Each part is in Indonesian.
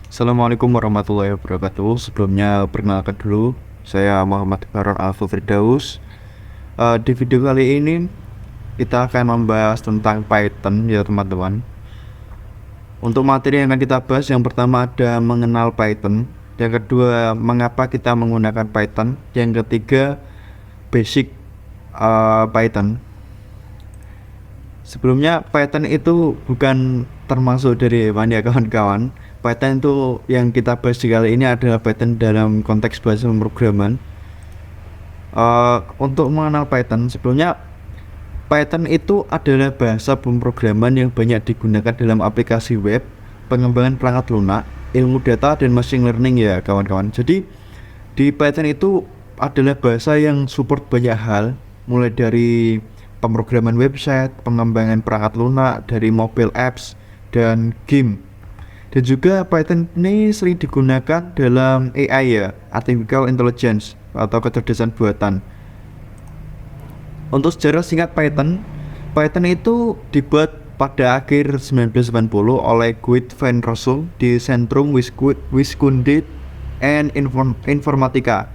Assalamualaikum warahmatullahi wabarakatuh. Sebelumnya perkenalkan dulu, saya Muhammad Baron Alfu Firdaus. Di video kali ini kita akan membahas tentang Python ya teman-teman. Untuk materi yang akan kita bahas, yang pertama ada mengenal Python, yang kedua mengapa kita menggunakan Python, yang ketiga basic Python. Sebelumnya Python itu bukan termasuk dari hewan ya kawan-kawan. Python itu yang kita bahas di kali ini adalah Python dalam konteks bahasa pemrograman. Untuk mengenal Python, sebelumnya Python itu adalah bahasa pemrograman yang banyak digunakan dalam aplikasi web, pengembangan perangkat lunak, ilmu data, dan machine learning ya kawan-kawan. Jadi di Python itu adalah bahasa yang support banyak hal, mulai dari pemrograman website, pengembangan perangkat lunak, dari mobile apps, dan game. Dan juga Python ini sering digunakan dalam AI ya, Artificial Intelligence atau kecerdasan buatan. Untuk sejarah singkat Python, Python itu dibuat pada akhir 1980 oleh Guido van Rossum di Centrum Wiskunde and Informatica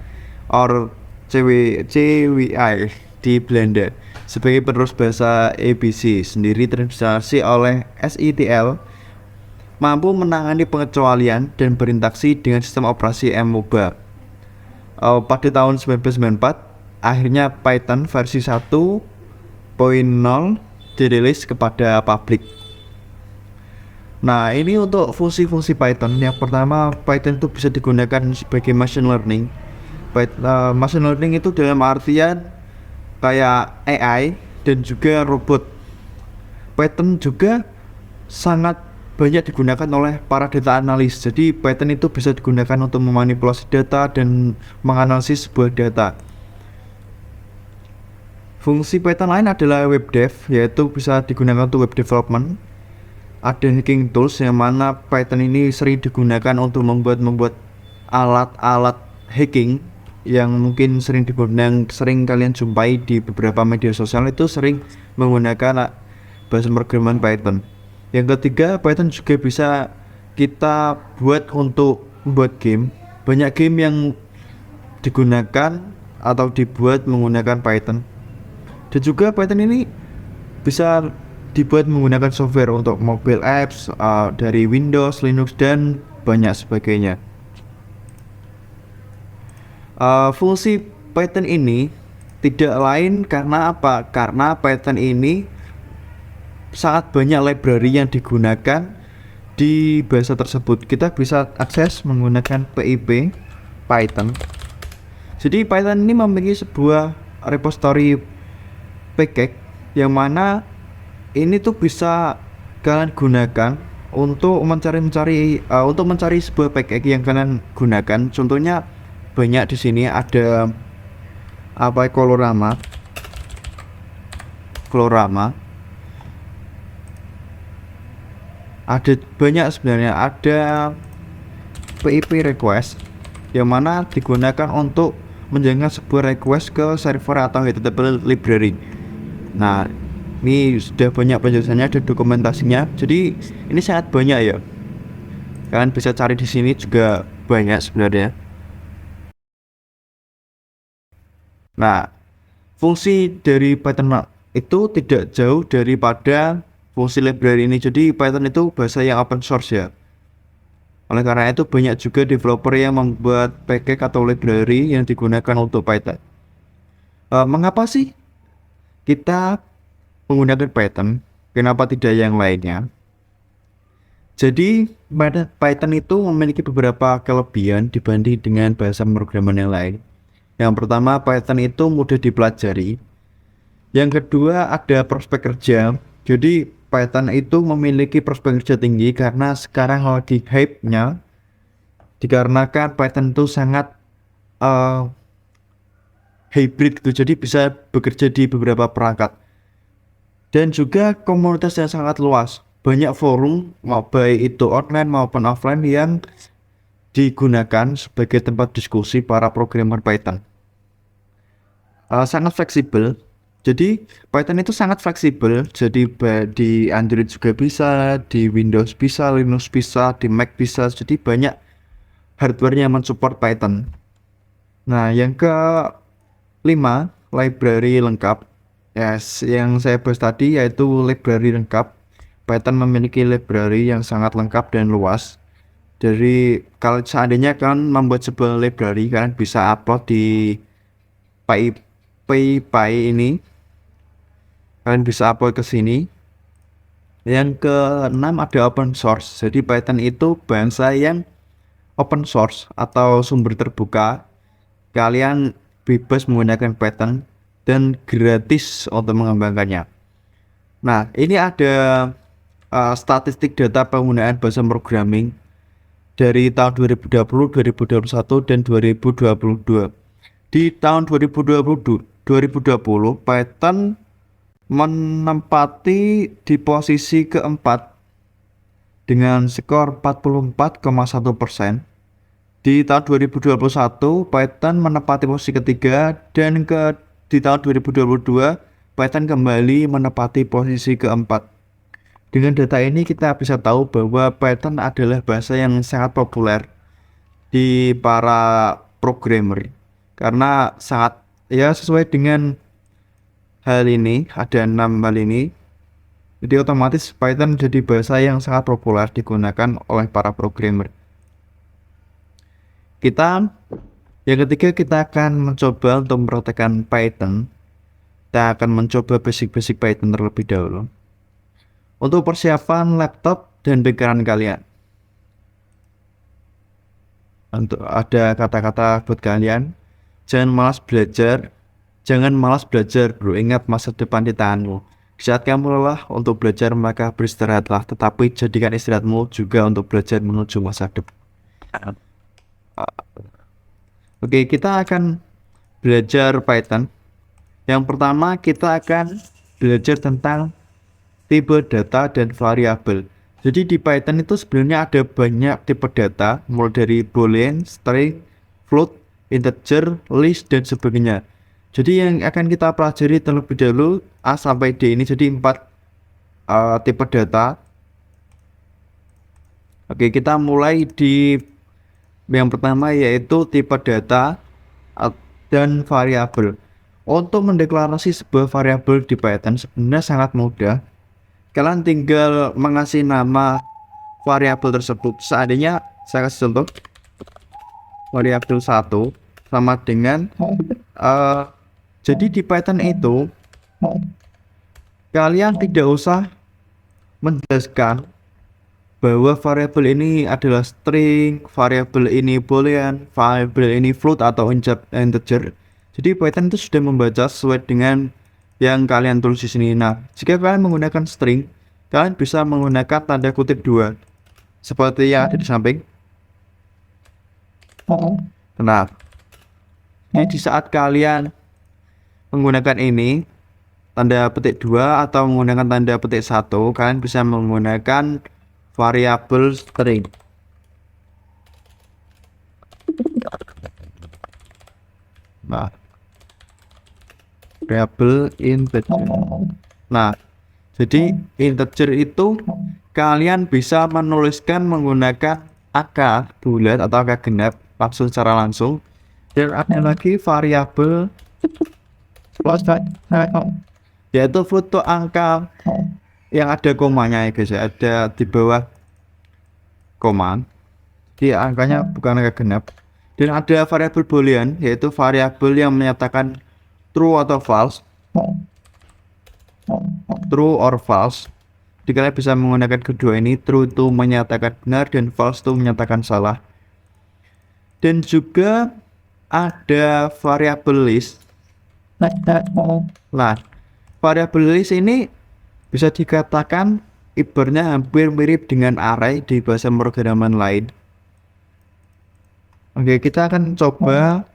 or CWI di Belanda sebagai penerus bahasa ABC, sendiri terinspirasi oleh SITL, mampu menangani pengecualian dan berinteraksi dengan sistem operasi Amoeba. Pada tahun 1994, akhirnya Python versi 1.0 dirilis kepada publik. Nah, ini untuk fungsi-fungsi Python. Yang pertama, Python itu bisa digunakan sebagai machine learning. Machine learning itu dalam artian kayak AI dan juga robot. Python juga sangat banyak digunakan oleh para data analis. Jadi Python itu bisa digunakan untuk memanipulasi data dan menganalisis sebuah data. Fungsi Python lain adalah web dev, yaitu bisa digunakan untuk web development. Ada hacking tools yang mana Python ini sering digunakan untuk membuat alat-alat hacking yang mungkin sering kalian jumpai di beberapa media sosial, itu sering menggunakan bahasa pemrograman Python. Yang ketiga, Python juga bisa kita buat untuk membuat game. Banyak game yang digunakan atau dibuat menggunakan Python. Dan juga Python ini bisa dibuat menggunakan software untuk mobile apps dari Windows, Linux, dan banyak sebagainya. Fungsi Python ini tidak lain karena apa? Karena Python ini sangat banyak library yang digunakan di bahasa tersebut. Kita bisa akses menggunakan PIP Python. Jadi Python ini memiliki sebuah repository package yang mana ini tuh bisa kalian gunakan untuk mencari sebuah package yang kalian gunakan. Contohnya banyak di sini ada Colorama. Ada banyak sebenarnya, ada PIP request yang mana digunakan untuk menjalankan sebuah request ke server atau HTTP library. Nah, ini sudah banyak penjelasannya, ada dokumentasinya. Jadi ini sangat banyak ya. Kalian bisa cari di sini juga banyak sebenarnya. Nah, fungsi dari Python itu tidak jauh daripada fungsi library ini. Jadi Python itu bahasa yang open source ya. Oleh karena itu banyak juga developer yang membuat package atau library yang digunakan untuk Python. Mengapa sih kita menggunakan Python? Kenapa tidak yang lainnya? Jadi Python itu memiliki beberapa kelebihan dibanding dengan bahasa pemrograman yang lain. Yang pertama, Python itu mudah dipelajari. Yang kedua, ada prospek kerja. Jadi Python itu memiliki prospek kerja tinggi karena sekarang lagi hype-nya, dikarenakan Python itu sangat hybrid gitu, jadi bisa bekerja di beberapa perangkat. Dan juga komunitas yang sangat luas, banyak forum baik itu online maupun offline yang digunakan sebagai tempat diskusi para programmer Python. Sangat fleksibel, Jadi Python itu sangat fleksibel. Jadi di Android juga bisa, di Windows bisa, Linux bisa, di Mac bisa. Jadi banyak hardware yang mensupport Python. Nah, yang kelima, library lengkap. Yes, yang saya bahas tadi yaitu library lengkap. Python memiliki library yang sangat lengkap dan luas. Jadi kalau seandainya kalian membuat sebuah library, kalian bisa upload di PyPy ini. Kalian bisa upload ke sini. Yang keenam ada open source. Jadi Python itu bahasa yang open source atau sumber terbuka. Kalian bebas menggunakan Python dan gratis untuk mengembangkannya. Nah, ini ada statistik data penggunaan bahasa programming dari tahun 2020, 2021, dan 2022. Di tahun 2020, Python menempati di posisi keempat dengan skor 44,1%. Di tahun 2021, Python menempati posisi ketiga dan di tahun 2022, Python kembali menempati posisi keempat. Dengan data ini kita bisa tahu bahwa Python adalah bahasa yang sangat populer di para programmer karena sangat ya sesuai dengan hal ini, ada 6 hal ini. Jadi otomatis Python jadi bahasa yang sangat populer digunakan oleh para programmer. Yang ketiga kita akan mencoba untuk mempraktekkan Python. Kita akan mencoba basic-basic Python terlebih dahulu. Untuk persiapan laptop dan pikiran kalian. Untuk ada kata-kata buat kalian, jangan malas belajar bro, ingat masa depan di tanganmu. Di saat kamu lelah untuk belajar maka beristirahatlah, tetapi jadikan istirahatmu juga untuk belajar menuju masa depan. Oke, kita akan belajar Python. Yang pertama kita akan belajar tentang tipe data dan variabel. Jadi di Python itu sebenarnya ada banyak tipe data, mulai dari boolean, string, float, integer, list, dan sebagainya. Jadi yang akan kita pelajari terlebih dahulu A sampai D ini jadi 4 tipe data. Oke, kita mulai di yang pertama yaitu tipe data dan variabel. Untuk mendeklarasi sebuah variabel di Python sebenarnya sangat mudah. Kalian tinggal mengasih nama variabel tersebut. Seandainya saya kasih contoh, variabel 1 sama dengan jadi di Python itu kalian tidak usah menjelaskan bahwa variabel ini adalah string, variabel ini boolean, variabel ini float atau integer. Jadi Python itu sudah membaca sesuai dengan yang kalian tulis di sini. Nah, jika kalian menggunakan string, kalian bisa menggunakan tanda kutip 2 seperti yang ada di samping. Nah, di saat kalian menggunakan ini tanda petik 2 atau menggunakan tanda petik 1, kalian bisa menggunakan variabel string. Nah, variabel integer. Nah, jadi integer itu kalian bisa menuliskan menggunakan angka bulat atau angka genap langsung secara langsung. Dan ada lagi variabel float, yaitu float itu angka yang ada komanya ya guys, ada di bawah koma. Jadi angkanya bukan angka genap. Dan ada variabel boolean, yaitu variabel yang menyatakan true atau false. True or false. Jadi kalian bisa menggunakan kedua ini. True itu menyatakan benar dan false itu menyatakan salah. Dan juga ada variabel list. Nah, variabel list ini bisa dikatakan ibaratnya hampir mirip dengan array di bahasa pemrograman lain. Oke, kita akan coba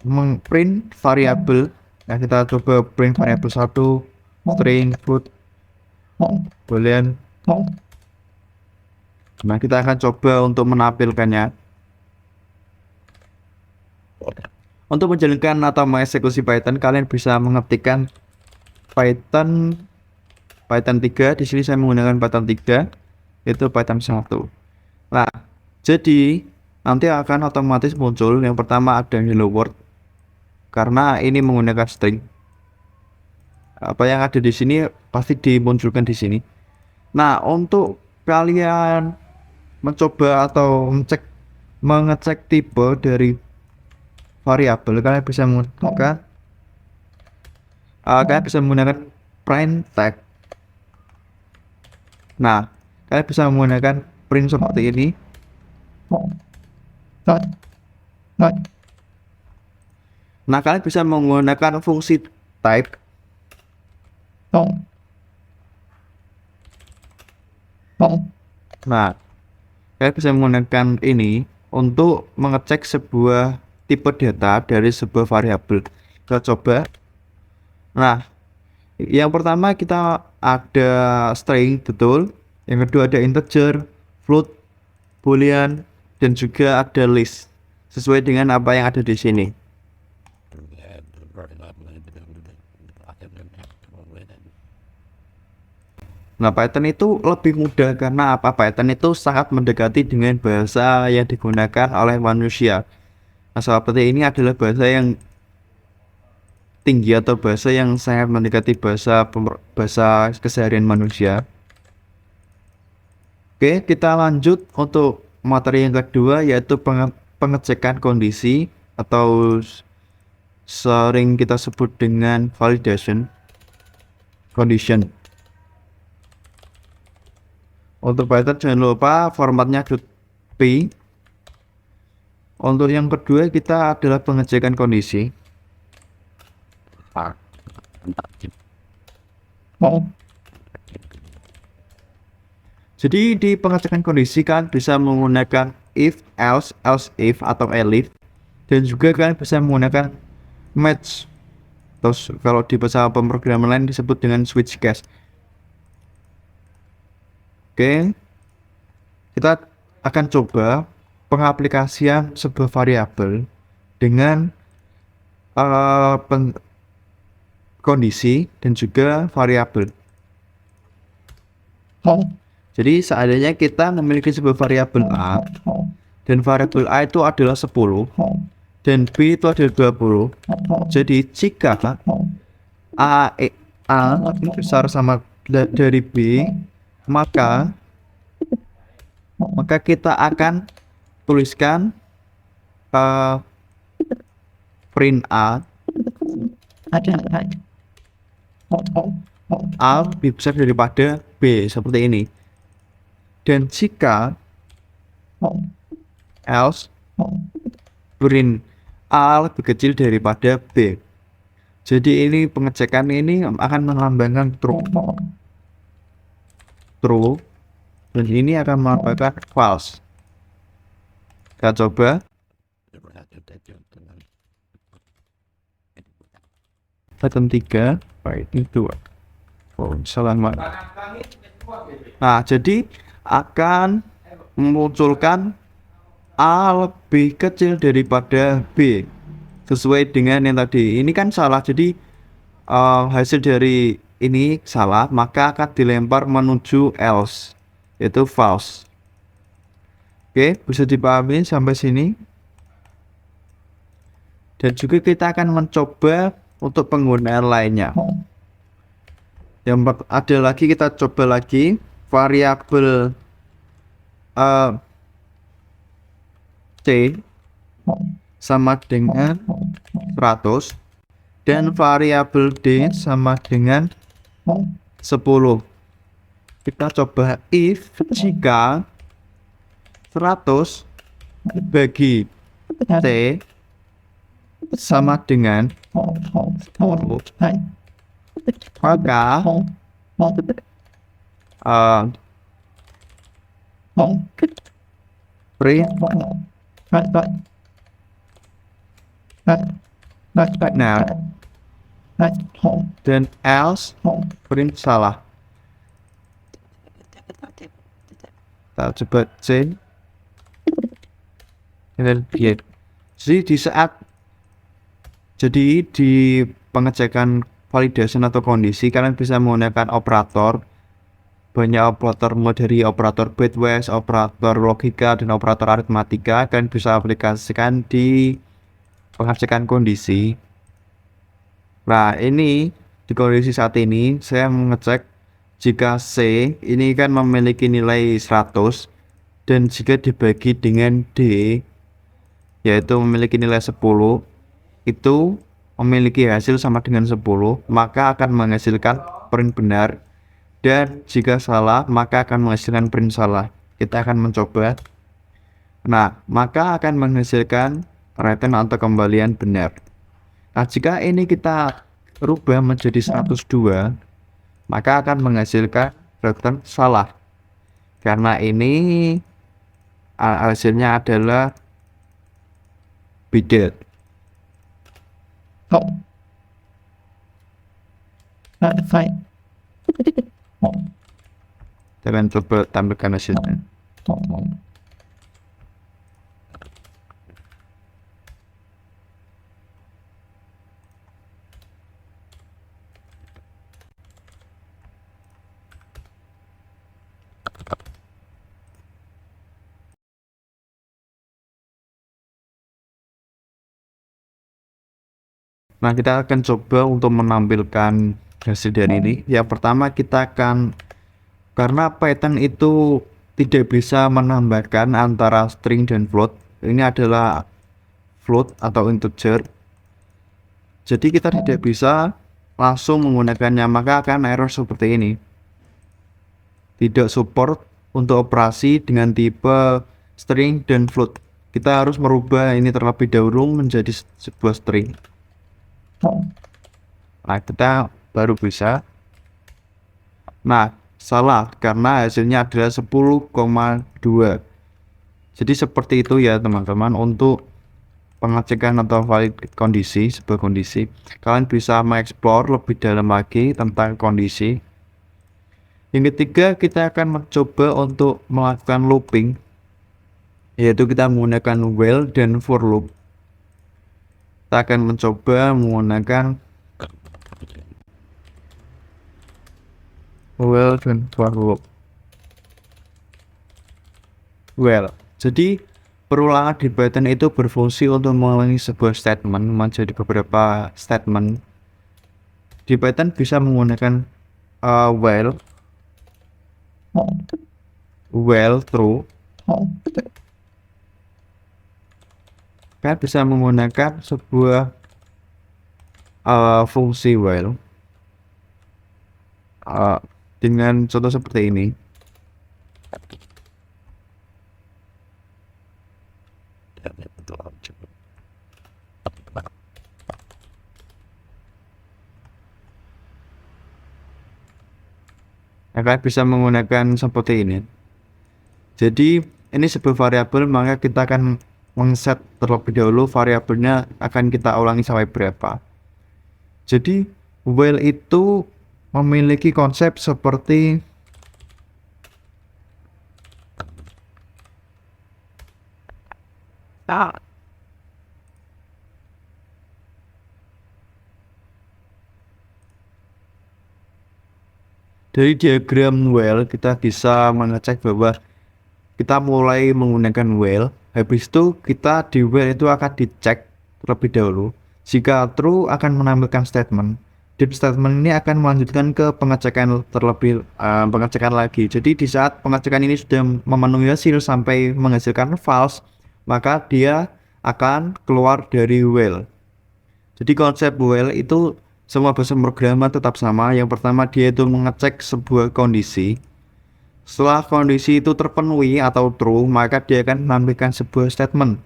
mengprint variabel. Nah, kita coba print variabel 1, string, float, boolean. Nah, kita akan coba untuk menampilkannya. Untuk menjalankan atau mengeksekusi Python, kalian bisa mengetikkan Python Python 3. Di sini saya menggunakan Python 3, itu Python 1. Nah, jadi nanti akan otomatis muncul yang pertama ada hello world karena ini menggunakan string. Apa yang ada di sini pasti dimunculkan di sini. Nah, untuk kalian mencoba atau mengecek tipe dari variabel, kalian bisa menggunakan print tag. Nah, kalian bisa menggunakan print seperti ini. Nah, kalian bisa menggunakan fungsi type. Nah, kalian bisa menggunakan ini untuk mengecek sebuah tipe data dari sebuah variabel. Kita coba. Nah, yang pertama kita ada string, betul. Yang kedua ada integer, float, boolean, dan juga ada list sesuai dengan apa yang ada di sini. Nah, Python itu lebih mudah karena apa? Python itu sangat mendekati dengan bahasa yang digunakan oleh manusia. Nah, seperti ini adalah bahasa yang tinggi atau bahasa yang sangat mendekati bahasa keseharian manusia. Oke, kita lanjut untuk materi yang kedua, yaitu pengecekan kondisi atau sering kita sebut dengan validation condition. Untuk Python jangan lupa formatnya .py. Untuk yang kedua kita adalah pengecekan kondisi. Jadi di pengecekan kondisi kan bisa menggunakan if, else if, atau elif. Dan juga kalian bisa menggunakan match. Terus kalau di bahasa pemrograman lain disebut dengan switch case. Oke, kita akan coba pengaplikasian sebuah variabel dengan kondisi dan juga variabel. Jadi seandainya kita memiliki sebuah variabel A dan variabel A itu adalah 10 dan B itu adalah 20. Jadi jika A lebih besar sama dari B, maka kita akan tuliskan print A lebih besar daripada B, seperti ini. Dan jika else print A lebih kecil daripada B. Jadi ini pengecekan ini akan melambangkan true, dan ini akan melambangkan false. Kita coba. Python 3, Python 2. Selamat. Nah, jadi akan memunculkan A lebih kecil daripada B sesuai dengan yang tadi. Ini kan salah, jadi hasil dari ini salah, maka akan dilempar menuju else, yaitu false. Oke, bisa dipahami sampai sini. Dan juga kita akan mencoba untuk penggunaan lainnya. Yang ada lagi, kita coba lagi variabel C sama dengan 100 dan variabel D sama dengan 10. Kita coba if jika 100 bagi C sama dengan 10, maka print nah dan else print salah. Kita coba C dan B. Jadi di pengecekan validation atau kondisi, kalian bisa menggunakan operator. Banyak operator, mulai dari operator bitwise, operator logika, dan operator aritmatika. Kalian bisa aplikasikan di pengecekan kondisi. Nah, ini di kondisi saat ini saya mengecek jika C ini kan memiliki nilai 100 dan jika dibagi dengan D yaitu memiliki nilai 10, itu memiliki hasil sama dengan 10, maka akan menghasilkan print benar, dan jika salah maka akan menghasilkan print salah. Kita akan mencoba. Nah, maka akan menghasilkan return atau kembalian benar. Nah, jika ini kita rubah menjadi 102, maka akan menghasilkan return salah. Karena ini hasilnya adalah bidder. Oh. Fine. Kalian coba tampilkan hasilnya. Nah, kita akan coba untuk menampilkan hasil dari ini. Yang pertama kita akan, karena Python itu tidak bisa menambahkan antara string dan float, ini adalah float atau integer, jadi kita tidak bisa langsung menggunakannya, maka akan error seperti ini. Tidak support untuk operasi dengan tipe string dan float. Kita harus merubah ini terlebih dahulu menjadi sebuah string. Nah, kita baru bisa. Nah, salah karena hasilnya adalah 10,2. Jadi seperti itu ya teman-teman, untuk pengecekan atau valid kondisi, sebuah kondisi. Kalian bisa mengeksplor lebih dalam lagi tentang kondisi. Yang ketiga, kita akan mencoba untuk melakukan looping, yaitu kita menggunakan while dan for loop. Kita akan mencoba menggunakan while dan for loop. Well, jadi perulangan di Python itu berfungsi untuk mengulangi sebuah statement menjadi beberapa statement. Di Python bisa menggunakan while true. Kan bisa menggunakan sebuah fungsi while dengan contoh seperti ini. Kalian bisa menggunakan seperti ini. Jadi ini sebuah variabel, maka kita akan men-set terlebih dahulu variabelnya akan kita ulangi sampai berapa. Jadi while itu memiliki konsep seperti dari diagram while kita bisa mengecek bahwa kita mulai menggunakan while, habis itu kita di while itu akan dicek terlebih dahulu. Jika true akan menampilkan statement, dan statement ini akan melanjutkan ke pengecekan pengecekan lagi. Jadi di saat pengecekan ini sudah memenuhi hasil sampai menghasilkan false, maka dia akan keluar dari while. Jadi konsep while itu semua bahasa pemrograman tetap sama. Yang pertama, dia itu mengecek sebuah kondisi. Setelah kondisi itu terpenuhi atau true, maka dia akan menampilkan sebuah statement.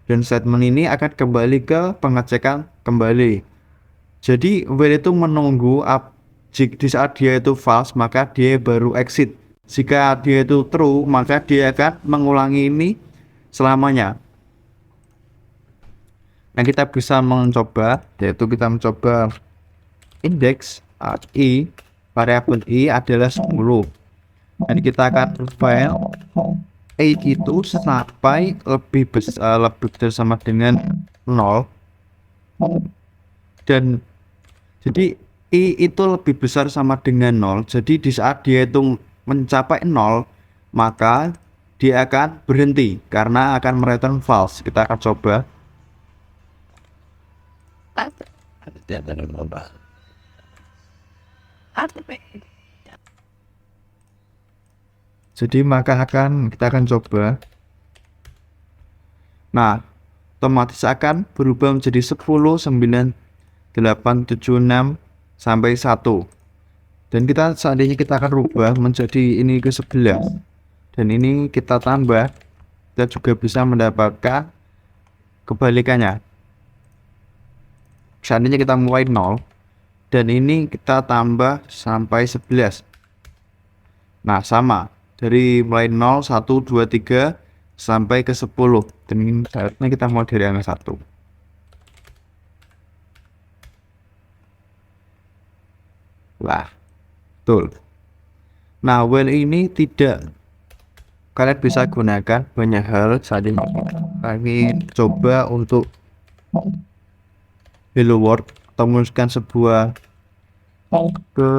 Dan statement ini akan kembali ke pengecekan kembali. Jadi while itu menunggu di saat dia itu false, maka dia baru exit. Jika dia itu true, maka dia akan mengulangi ini selamanya. Nah, kita bisa mencoba, yaitu kita mencoba index i, variabel i adalah 10. Jadi kita akan file i itu sampai lebih besar sama dengan 0. Dan jadi I itu lebih besar sama dengan 0. Jadi di saat dia itu mencapai 0, maka dia akan berhenti karena akan mereturn false. Kita akan coba. Jadi maka kita akan coba. Nah, otomatis akan berubah menjadi 10, 9, 8, 7, 6 sampai 1. Dan seandainya kita akan rubah menjadi ini ke 11 dan ini kita tambah, kita juga bisa mendapatkan kebalikannya. Seandainya kita mulai 0 dan ini kita tambah sampai 11. Nah, sama dari mulai 0, 1, 2, 3 sampai ke 10. Dan ini saatnya kita mulai dari angka 1. Lah, betul. Nah, while ini tidak, kalian bisa gunakan banyak hal. Saat ini kami coba untuk hello world atau menuliskan sebuah ke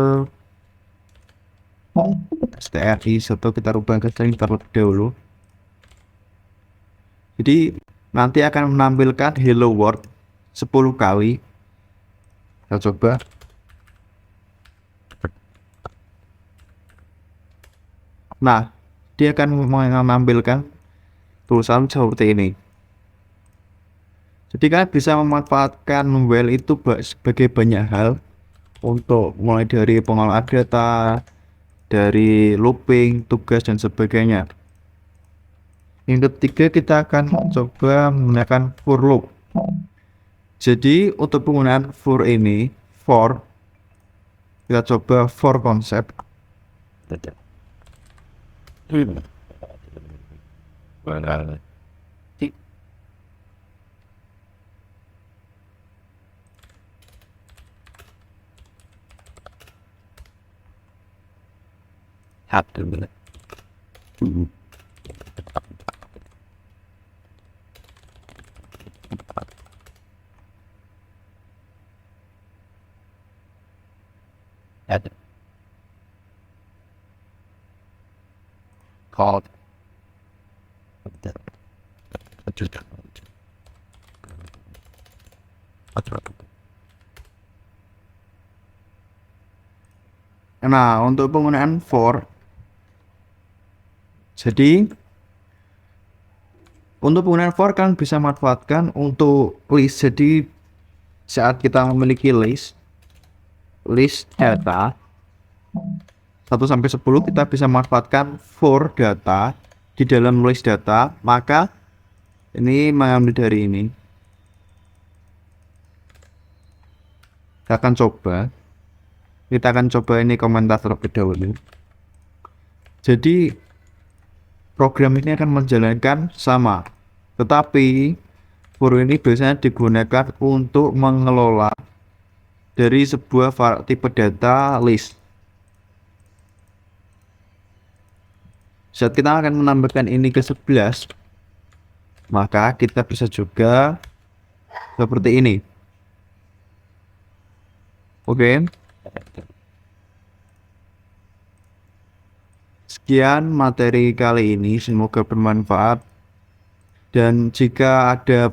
stri atau kita rubah ke string terlebih dahulu. Jadi nanti akan menampilkan hello world 10 kali. Kita coba. Nah, dia akan menampilkan tulisan seperti ini. Jadi kalian bisa memanfaatkan while itu sebagai banyak hal, untuk mulai dari pengolahan data, dari looping, tugas, dan sebagainya. Yang ketiga, kita akan coba menggunakan for loop. Jadi untuk penggunaan for ini, kita coba for konsep. Called Nah, untuk penggunaan for, jadi untuk penggunaan for kan bisa manfaatkan untuk list. Jadi saat kita memiliki list data 1 sampai 10, kita bisa manfaatkan for data di dalam list data. Maka ini mengambil dari ini. Kita akan coba ini komentar terlebih dahulu. Jadi program ini akan menjalankan sama, tetapi for ini biasanya digunakan untuk mengelola dari sebuah tipe data list. Saat kita akan menambahkan ini ke 11, maka kita bisa juga seperti ini. Oke. Sekian materi kali ini, semoga bermanfaat. Dan jika ada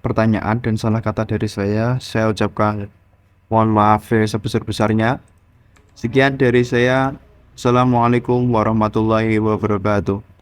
pertanyaan dan salah kata dari saya ucapkan mohon maaf sebesar-besarnya. Sekian dari saya. Assalamualaikum warahmatullahi wabarakatuh.